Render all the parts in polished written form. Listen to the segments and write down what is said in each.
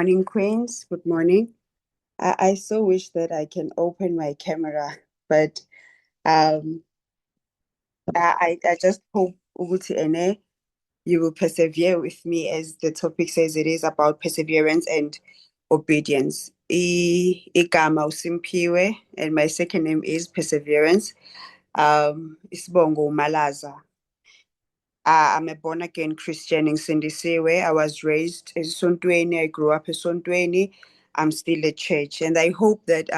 Morning, Queens. Good morning. I so wish that I can open my camera, but um, I just hope ukuthi ene you will persevere with me, as the topic says it is about perseverance and obedience. Igama uSimpiwe, and my second name is Perseverance. Isibongo Malaza. I'm a born again Christian in Sindisiwe. I was raised in Sontweni. I grew up in Sontweni. I'm still at church, and I hope that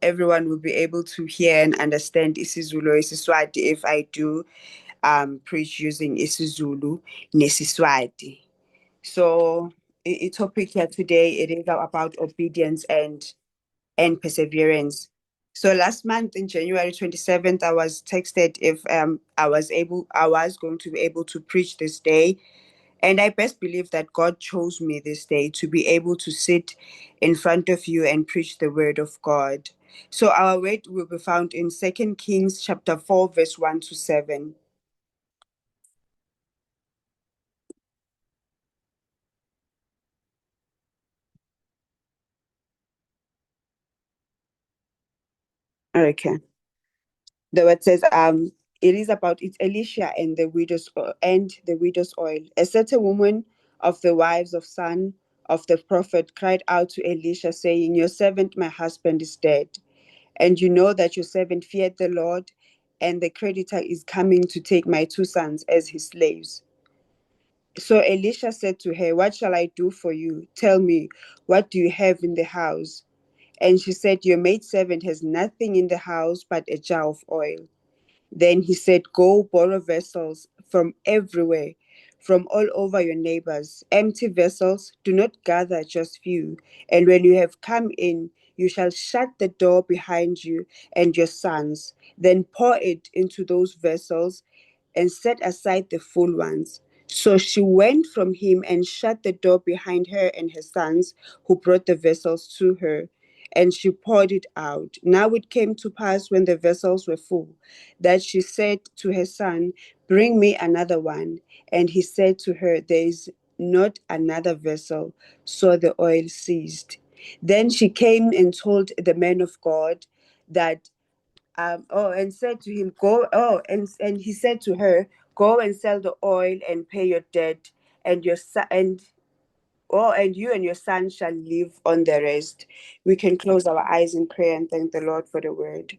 everyone will be able to hear and understand isiZulu or isiSwati if I do preach using isiZulu nesiswati. So, a topic here today, it is about obedience and perseverance. So last month in January 27th, I was texted if I was going to be able to preach this day. And I best believe that God chose me this day to be able to sit in front of you and preach the word of God. So our word will be found in 2 Kings chapter 4, verse 1 to 7. Okay. The word says, it's Elisha and the widow's oil. A certain woman of the wives of son of the prophet cried out to Elisha, saying, "Your servant, my husband, is dead, and you know that your servant feared the Lord, and the creditor is coming to take my two sons as his slaves." So Elisha said to her, "What shall I do for you? Tell me, what do you have in the house?" And she said, "Your maidservant has nothing in the house but a jar of oil." Then he said, "Go borrow vessels from everywhere, from all over your neighbors, empty vessels. Do not gather just few. And when you have come in, you shall shut the door behind you and your sons. Then pour it into those vessels and set aside the full ones." So she went from him and shut the door behind her and her sons, who brought the vessels to her. And she poured it out. Now it came to pass, when the vessels were full, that she said to her son, "Bring me another one." And he said to her, "There is not another vessel." So the oil ceased. Then she came and told the man of God that and said to him, "Go." And he said to her, "Go and sell the oil and pay your debt, and your son and you and your son shall live on the rest." We can close our eyes in prayer and thank the Lord for the word.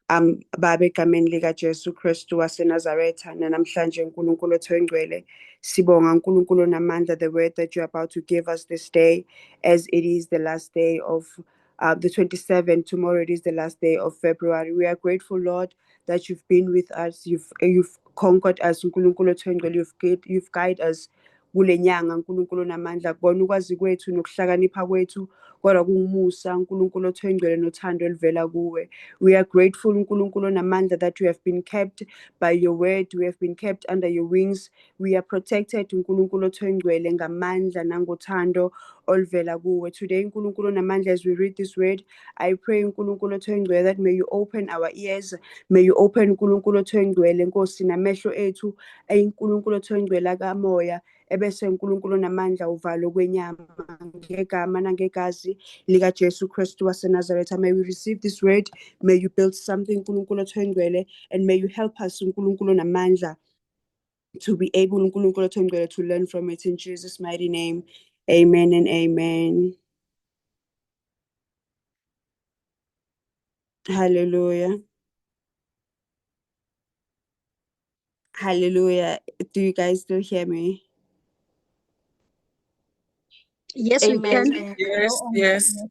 Baba, egameni likaJesu Kristu waseNazaretha, namhlanje uNkulunkulu othengcwele, sibonga uNkulunkulu namandla the word that you're about to give us this day, as it is the last day of the 27th. Tomorrow it is the last day of February. We are grateful, Lord, that you've been with us. You've conquered us, uNkulunkulu othengcwele. You've guided us kule nyanga, uNkulunkulu namandla. Kubona ukwazi kwethu nokuhlakanipha kwethu, kodwa kungumusa uNkulunkulu othengcwele nothando elivela kuwe. We are grateful, uNkulunkulu namandla, that we have been kept by your word. We have been kept under your wings. We are protected, uNkulunkulu othengcwele, ngamandla nangothando oluvela kuwe. Today, uNkulunkulu namandla, as we read this word, I pray, uNkulunkulu othengcwele, that may you open our ears. May you open, uNkulunkulu othengcwele, Nkosi, namehlo ethu ayinkulunkulu othengcwele kamoya, ebese uNkulunkulu namandla uvalo kwenyama, ngegama nangegazi likaJesu Kristu waseNazaretha. May we receive this word. May you build something, uNkulunkulu othengcwele, and may you help us, uNkulunkulu namandla, to be able, uNkulunkulu othengcwele, to learn from it. In Jesus' mighty name, amen and amen. Hallelujah. Hallelujah. Do you guys still hear me? Yes, we Amen. can.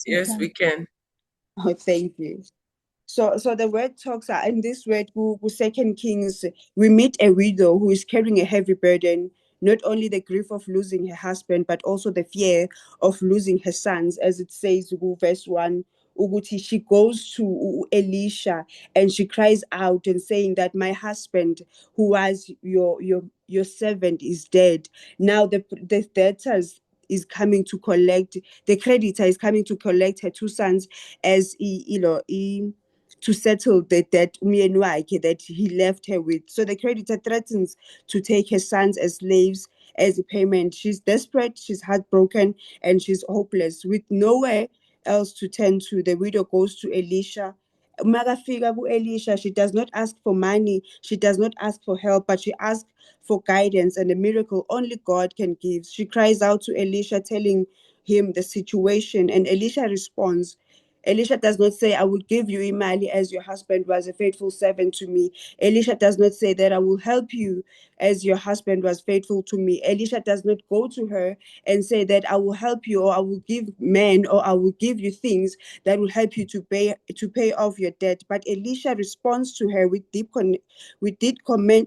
Yes, we can. Oh, thank you. So the word talks in this word, 2 Kings, we meet a widow who is carrying a heavy burden, not only the grief of losing her husband, but also the fear of losing her sons, as it says, verse 1. Uguti, she goes to Elisha and she cries out and saying that my husband, who was your servant, is dead. Now the debtors is coming to collect, the creditor is coming to collect her two sons, as to settle the debt that he left her with. So the creditor threatens to take her sons as slaves as a payment. She's desperate, she's heartbroken, and she's hopeless. With nowhere else to turn to, the widow goes to Elisha. Magafika Elisha, she does not ask for money, she does not ask for help, but she asks for guidance and a miracle only God can give. She cries out to Elisha, telling him the situation, and Elisha responds. Elisha does not say, I will give you Imali as your husband was a faithful servant to me. Elisha does not say that I will help you as your husband was faithful to me. Elisha does not go to her and say that I will help you, or I will give men, or I will give you things that will help you to pay off your debt. But Elisha responds to her with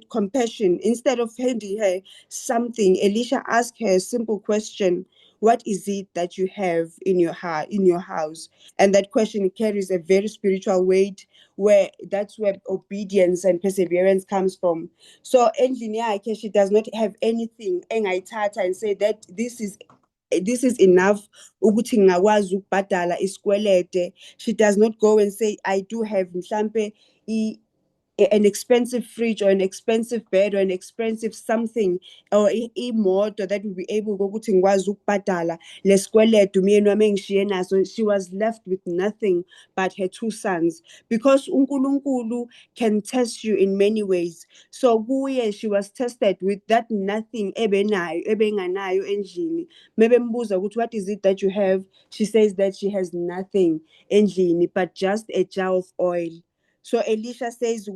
compassion. Instead of handing her something, Elisha asks her a simple question. What is it that you have in your heart, in your house? And that question carries a very spiritual weight, where that's where obedience and perseverance comes from. So engineer, she does not have anything engayithatha and say that this is enough ukuthi ngakwazi ukubhadala isikwelede. She does not go and say I do have mhlambe an expensive fridge or an expensive bed or an expensive something or imoto that will be able ukuthi ngikwazi ukubhadala lesikweletu umyeni wami engishiye naso. She was left with nothing but her two sons, because uNkulunkulu can test you in many ways. So kuye she was tested with that nothing ebenganayo endlini. Mebembuza ukuthi what is it that you have, she says that she has nothing endlini but just a jar of oil. So Elisha says,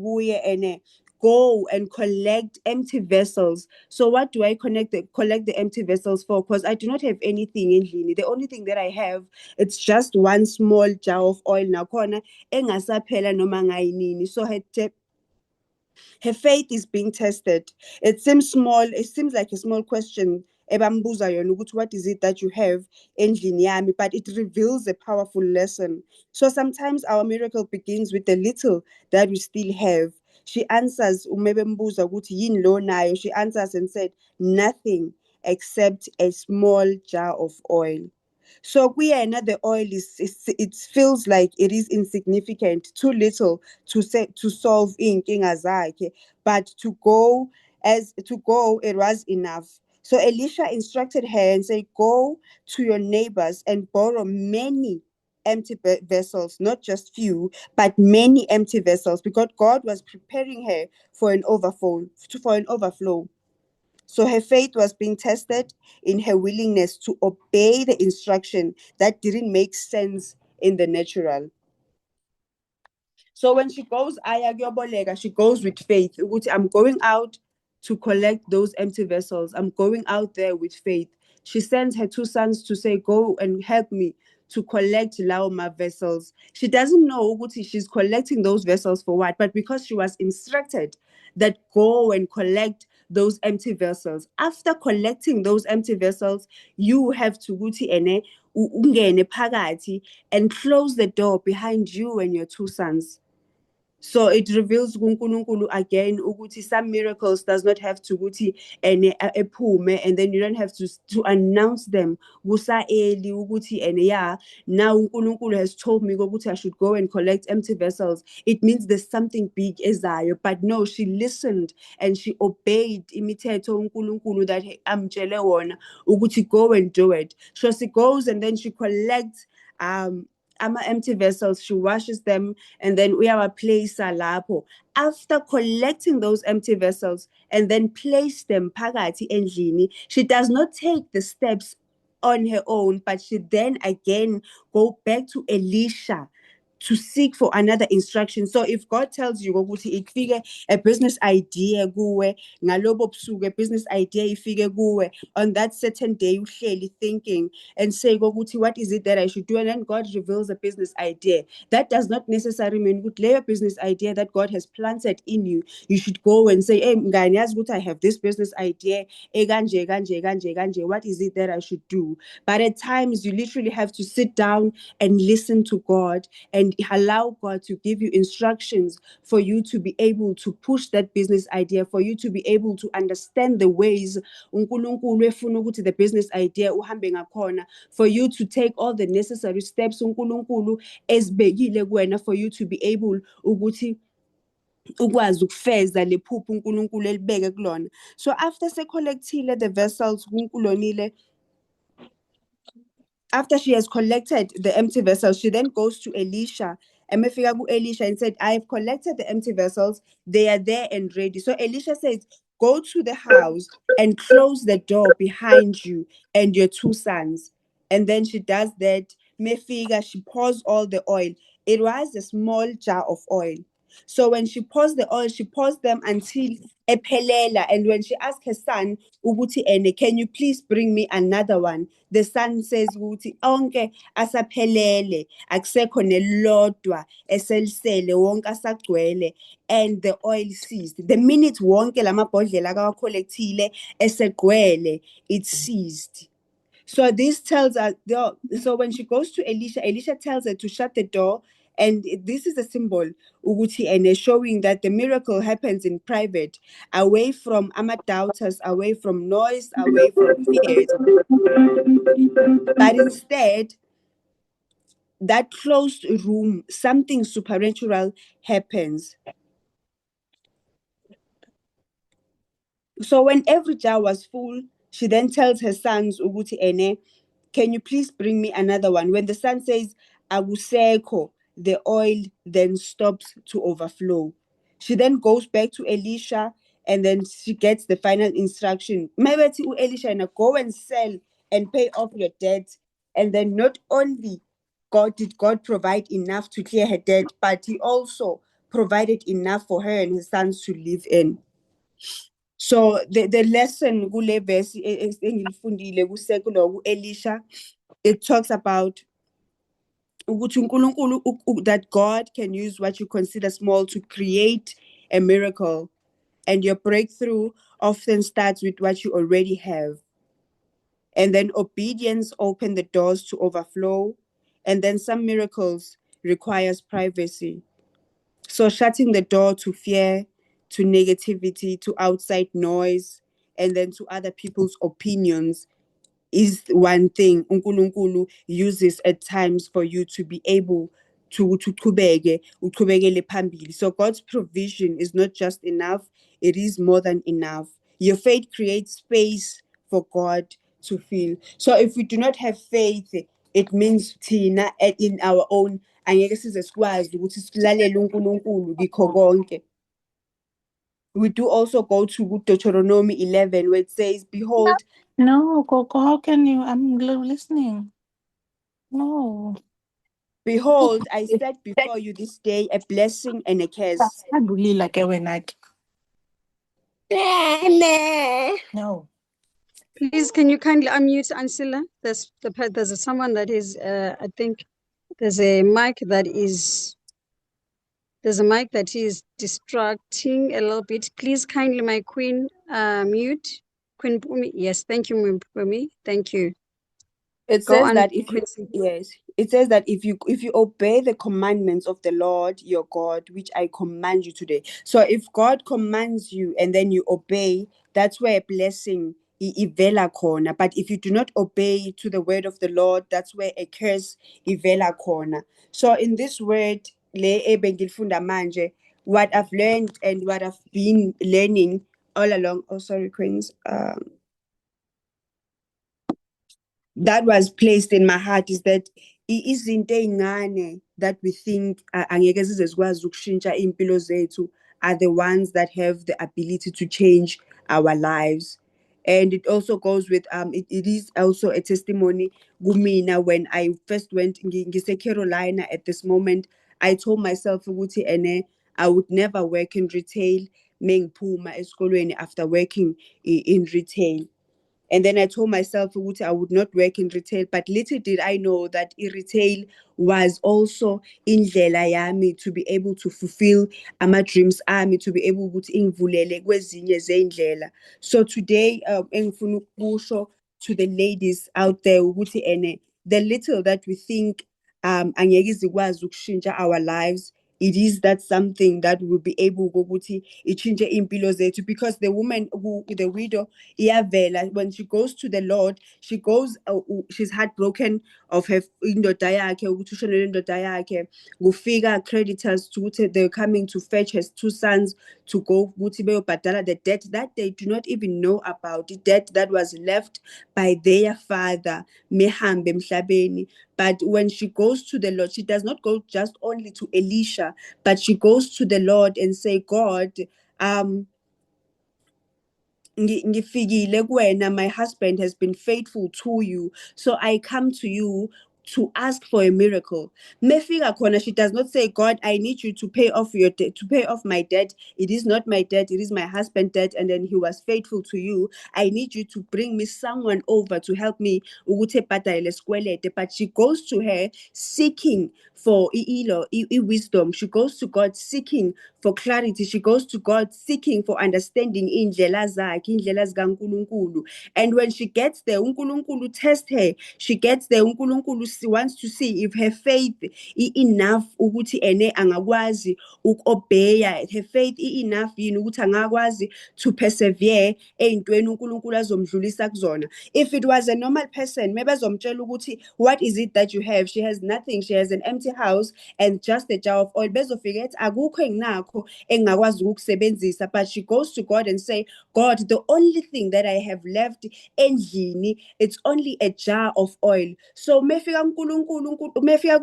go and collect empty vessels. So what do I collect the empty vessels for? Because I do not have anything in Lini. The only thing that I have, it's just one small jar of oil. Nakhona engasaphela noma ngayinini. So her faith is being tested. It seems small. It seems like a small question. Ebambuza yona ukuthi what is it that you have endlini yami, but it reveals a powerful lesson. So sometimes our miracle begins with the little that we still have. She answers umebembuza ukuthi yini lo nayo. She answers and said nothing except a small jar of oil. So kuyena the oil it feels like it is insignificant, too little to solve inkinga zakhe, but to go it was enough. So Elisha instructed her and said, go to your neighbors and borrow many empty vessels, not just few, but many empty vessels, because God was preparing her for an overflow. So her faith was being tested in her willingness to obey the instruction that didn't make sense in the natural. So when she goes, she goes with faith. I'm going out to collect those empty vessels. I'm going out there with faith. She sends her two sons to say, go and help me to collect Laoma vessels. She doesn't know she's collecting those vessels for what, but because she was instructed that go and collect those empty vessels. After collecting those empty vessels, you have to ungene phakathi and close the door behind you and your two sons. So it reveals kuNkulunkulu again ukuthi some miracles does not have to ukuthi ephume, and then you don't have to announce them kusa early ukuthi now uNkulunkulu has told me ukuthi I should go and collect empty vessels. It means there's something big ezayo. But no, she listened and she obeyed imithetho uNkulunkulu that amtshele wona ukuthi go and do it. So she goes and then she collects empty vessels, she washes them, and then uyawaplacea lapho. After collecting those empty vessels and then place them phakathi endlini, she does not take the steps on her own, but she then again go back to Elisha to seek for another instruction. So if God tells you ukuthi ifike a business idea kuwe ngalobo busuku, a business idea ifike kuwe on that certain day, uhleli thinking and say ukuthi what is it that I should do, and then God reveals a business idea, that does not necessarily mean ukuthi leyo business idea that God has planted in you, you should go and say, hey mngani yazi ukuthi I have this business idea ekanje kanje kanje kanje, what is it that I should do? But at times you literally have to sit down and listen to God and allow God to give you instructions for you to be able to push that business idea, for you to be able to understand the ways uNkulunkulu efuna ukuthi the business idea uhambe ngakhona, for you to take all the necessary steps uNkulunkulu ezibekile kuwena, for you to be able ukuthi ukwazi ukufeza lephupho uNkulunkulu elibeke kulona. So after secollectile the vessels kunkulonile, after she has collected the empty vessels, she then goes to Elisha. Emefika ku-Elisha and said, I have collected the empty vessels. They are there and ready. So Elisha says, go to the house and close the door behind you and your two sons. And then she does that. Mefika, she pours all the oil. It was a small jar of oil. So when she pours the oil, she pours them until ephelela. And when she asked her son, Uguti ene, can you please bring me another one? The son says, Uguti, onke asaphelele, akusekho nelodwa eselisele, wonke asagcwele. And the oil ceased. The minute wonke lamabhodlela akawacollectile esegcwele, it ceased. So this tells us, so when she goes to Elisha, Elisha tells her to shut the door. And this is a symbol, Uguti, and showing that the miracle happens in private, away from doubters, away from noise, away from fears. But instead, that closed room, something supernatural happens. So when every jar was full, she then tells her sons, Uguti ene, can you please bring me another one? When the son says, Aguseko, the oil then stops to overflow. She then goes back to Elisha and then she gets the final instruction. Maybe Elisha, go and sell and pay off your debt. And then not only did God provide enough to clear her debt, but he also provided enough for her and his sons to live in. So the lesson kule verse engilifundile kusekulo ku-Elisha, it talks about that God can use what you consider small to create a miracle, and your breakthrough often starts with what you already have. And then obedience opens the doors to overflow, and then some miracles requires privacy. So shutting the door to fear, to negativity, to outside noise, and then to other people's opinions is one thing uNkulunkulu uses at times for you to be able to uqhubekele phambili. So God's provision is not just enough, it is more than enough. Your faith creates space for God to fill. So if we do not have faith, it means thina in our own angeke size sikwazi ukuthi silalele uNkulunkulu kikho konke. We do also go to Deuteronomy 11 where it says, behold, No, Coco, how can you? I'm listening. No. behold, I set before you this day a blessing and a curse. I really like it when I. No. Please, can you kindly unmute Ancilla? There's someone that is, I think there's a mic that is distracting a little bit. Please kindly, my queen, mute. Queen Pumi. Yes, thank you, Pumi. Thank you. It says that it says that if you obey the commandments of the Lord your God, which I command you today. So if God commands you and then you obey, that's where a blessing ivela khona. But if you do not obey to the word of the Lord, that's where a curse ivela khona. So in this word, le ebengilfunda manje, what I've learned and what I've been learning all along. Oh, sorry, Queens. That was placed in my heart is that izinto ey'ncane that we think angeke zize zikwazi ukushintsha iy'mpilo zethu are the ones that have the ability to change our lives. And it also goes with it is also a testimony kumina when I first went ngise-Carolina at this moment. I told myself ukuthi ene I would never work in retail mengiphuma esikolweni after working in retail. And then I told myself I would not work in retail, but little did I know that retail was also indlela yami to be able to fulfill my dreams ami, to be able to ingivulele kwezinye zey'ndlela. So today engifuna ukusho to the ladies out there ukuthi ene the little that we think angeke izikwazi ukushintsha our lives it is that something that will be able ukuthi ichinge impilo zethu, because the woman the widow iyavela when she goes to the Lord, she goes she's heartbroken of her indoda yakhe ukuthi ushonele indoda yakhe, kufika creditors ukuthi they're coming to fetch her 2 sons to go ukuthi beyobhadala the debt that they do not even know about, the debt that was left by their father mehambe emhlabeni. But when she goes to the Lord, she does not go just only to Elisha, but she goes to the Lord and say, God, ngifikile kuwena, my husband has been faithful to you, so I come to you to ask for a miracle. Mefika khona, she does not say, God, I need you to pay off your debt, to pay off my debt. It is not my debt, it is my husband's debt, and then he was faithful to you. I need you to bring me someone over to help me ukuthi ebhadale sikwelete. But she goes to her seeking for wisdom. She goes to God seeking for clarity. She goes to God seeking for understanding indlela zakhe, indlela zikaNkulunkulu. And when she gets there, uNkulunkulu tests her. She gets there, uNkulunkulu wants to see if her faith is enough ukuthi ene angakwazi ukuobeya, her faith is enough yini ukuthi angakwazi to persevere eyintweni uNkulunkulu azomdlulisa kuzona. If it was a normal person, maybe azomtshela ukuthi, what is it that you have? She has nothing, she has an empty house and just a jar of oil. Bezofika ethi akukho enginakho engakwazi ukukusebenzisa. But she goes to God and say, God, the only thing that I have left endlini, it's only a jar of oil. So mefika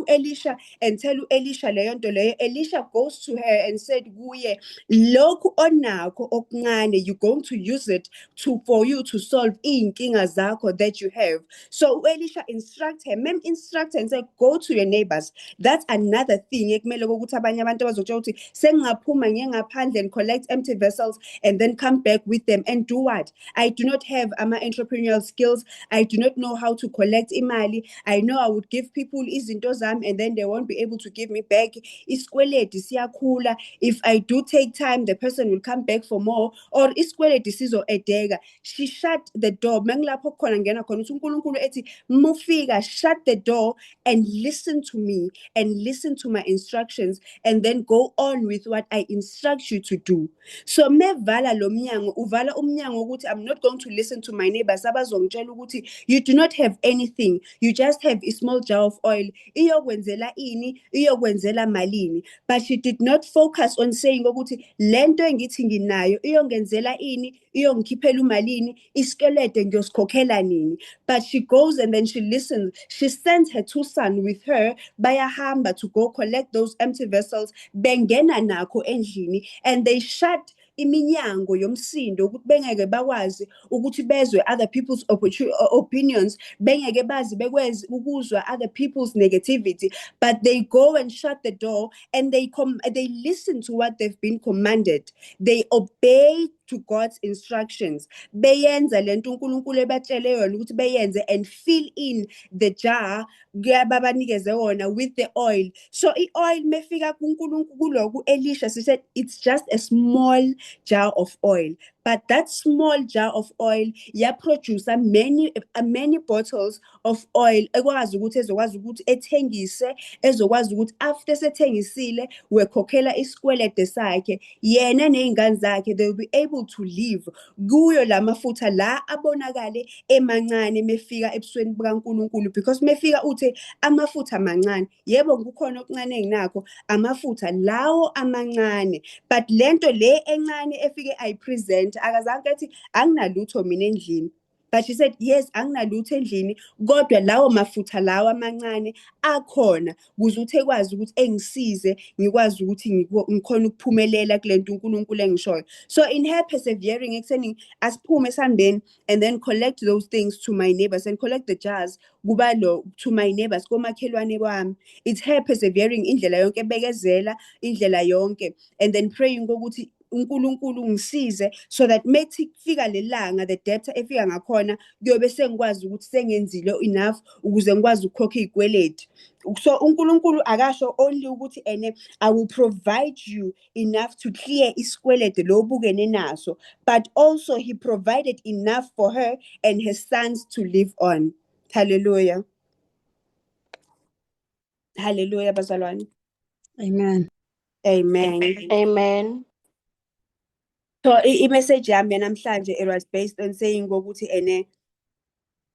Elisha and tell Elisha leyo nto leyo, Elisha goes to her and said kuye, lokhu onakho okuncane, you're going to use it for you to solve iy'nkinga zakho that you have. So Elisha instruct her, instruct her and say, go to your neighbors. That's another thing ekumele ukuthi abanye abantu bazotshela ukuthi sengingaphuma ngiye ngaphandle and collect empty vessels and then come back with them and do what? I do not have entrepreneurial skills. I do not know how to collect imali. I know I would give people izinto zami and then they won't be able to give me back. Isikweleti siyakhula. If I do take time, the person will come back for more. Or isikweleti sizoedeka. She shut the door. Mengilapho khona ngena khona uthi uNkulunkulu ethi mufika, shut the door and listen to me and listen to my instructions and then go on with what I instruct you to do. So mevala lo mnyango, uvala umnyango ukuthi I'm not going to listen to my neighbors abazongitshela ukuthi you do not have anything, you just have a small jar of oil. Iyokwenzela ini, iyokwenzela malini. But she did not focus on saying ukuthi lento engithi nginayo iyongenzela ini, iyongikhiphela umalini, iskelete ngiyosikhokhela nini. But she goes and then she listens. She sends her 2 sons with her bayahamba to go collect those empty vessels, bengena nakho endlini, and they shut iminyango yomsindo ukuthi bengeke bakwazi ukuthi bezwe other people's opinions, bengeke bazi bekwazi ukuzwa other people's negativity, but they go and shut the door and they listen to what they've been commanded. They obey to God's instructions. Beyenza lento uNkulunkulu ebatshele yona ukuthi beyenze and fill in the jar babanikeze wona with the oil. So oil mefika kuNkulunkulu Elisha, she said it's just a small jar of oil. But that small jar of oil produce many bottles of oil ekwazi ukuthi ezokwazi ukuthi ethengise, ezokwazi ukuthi after sethengisile wekhokhela isikwelede sakhe, yena nezingane zakhe, they will be able to live kuyo lamafutha la abonakale emancane mefika ebusweni bukaNkulunkulu. Because mefika uthi amafutha amancane, yebo kukhona okuncane enginakho, amafutha lawo amancane, but lento le encane efike ayipresent akazange ethi anginalutho mina endlini. But she said, yes, anginalutho endlini, kodwa lawo mafutha lawo amancane akhona ukuze uthi ekwazi ukuthi engisize ngikwazi ukuthi ngikhona ukuphumelela kulento uNkulunkulu engishoyo. So in her persevering, extending asiphume esambeni and then collect those things to my neighbors and collect the jars kuba lo to my neighbors komakhelwane bami. It's her persevering indlela yonke ebekezela indlela yonke and then praying ukuthi uNkulunkulu ngisize so that methi kufika lelanga the debt efika ngakhona kuyobe sengikwazi ukuthi sengenzile enough ukuze ngikwazi ukukhokha izikweleti. So uNkulunkulu akasho only ukuthi I will provide you enough to clear isikweleti lo bukene naso, but also he provided enough for her and her sons to live on. Hallelujah. Hallelujah bazalwane. Amen. Amen. Amen. So i-message yami namhlanje it was based on saying ukuthi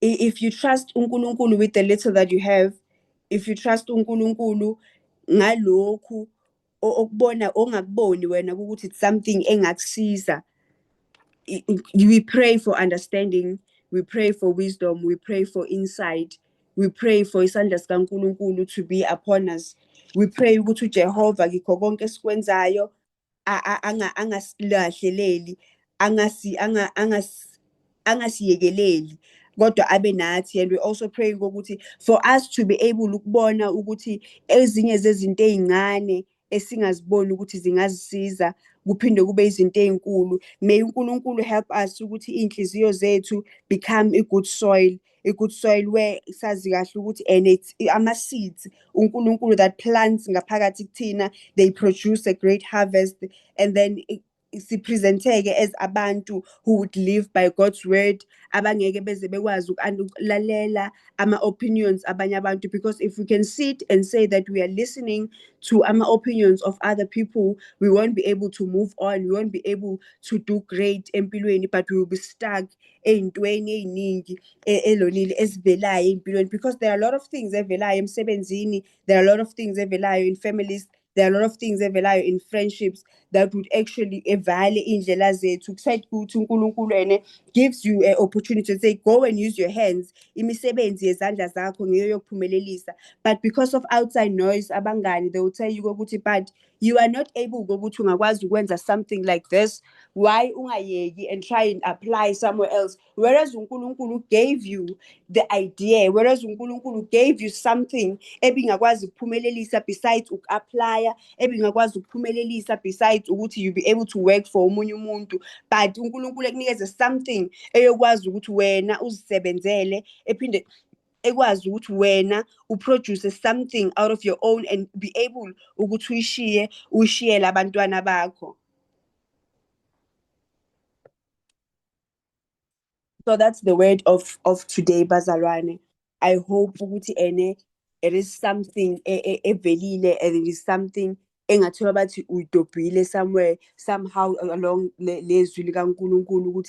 if you trust uNkulunkulu with the little that you have, if you trust uNkulunkulu ngalokhu okubona ongakuboni wena ukuthi it's something engakusiza, we pray for understanding, we pray for wisdom, we pray for insight, we pray for isandla sikaNkulunkulu to be upon us. We pray ukuthi uJehova ngikho konke esikwenzayo angasilahleleli, angasiyekeleli kodwa abe nathi. And we also pray ukuthi for us to be able ukubona ukuthi ezinye zezinto ezincane esingaziboni ukuthi zingazisiza kuphinde kube izinto ezinkulu. May uNkulunkulu help us ukuthi inhliziyo zethu become a good soil where sazi kahle ukuthi and it's ama seeds uNkulunkulu that plants ngaphakathi kuthina, they produce a great harvest, and then sipresenteke as abantu who would live by God's word, abangeke beze bekwazi ukulalela ama opinions abanye abantu. Because if we can sit and say that we are listening to ama opinions of other people, we won't be able to move on, we won't be able to do great empilweni, but we will be stuck ey'ntweni ey'ningi elonile ezivelayo empilweni. Because there are a lot of things evelayo emsebenzini, there are a lot of things evelayo in families, there are a lot of things evelayo in friendships that would actually evale indlela zethu. Kusayithi ukuthi uNkulunkulu ene gives you an opportunity to say go and use your hands, imisebenzi yezandla zakho ngiyo yokuphumelelisa. But because of outside noise abangani, they will tell you ukuthi but you are not able ukuthi ungakwazi ukwenza something like this, why ungayeki and try and apply somewhere else. Whereas uNkulunkulu gave you the idea, whereas uNkulunkulu gave you something ebingakwazi ukuphumelelisa besides uku-applya, ebingakwazi ukuphumelelisa besides ukuthi you be able to work for omunye umuntu. But uNkulunkulu ekunikeze something eyokwazi ukuthi wena uzisebenzele, ephinde ekwazi ukuthi wena uproduce something out of your own and be able ukuthi uyishiyele abantwana bakho. So that's the word of today, bazalwane. I hope ukuthi it is something evelile, and it is something engathiwa bathi uyidobhile somewhere somehow along lezwi likaNkulunkulu ukuthi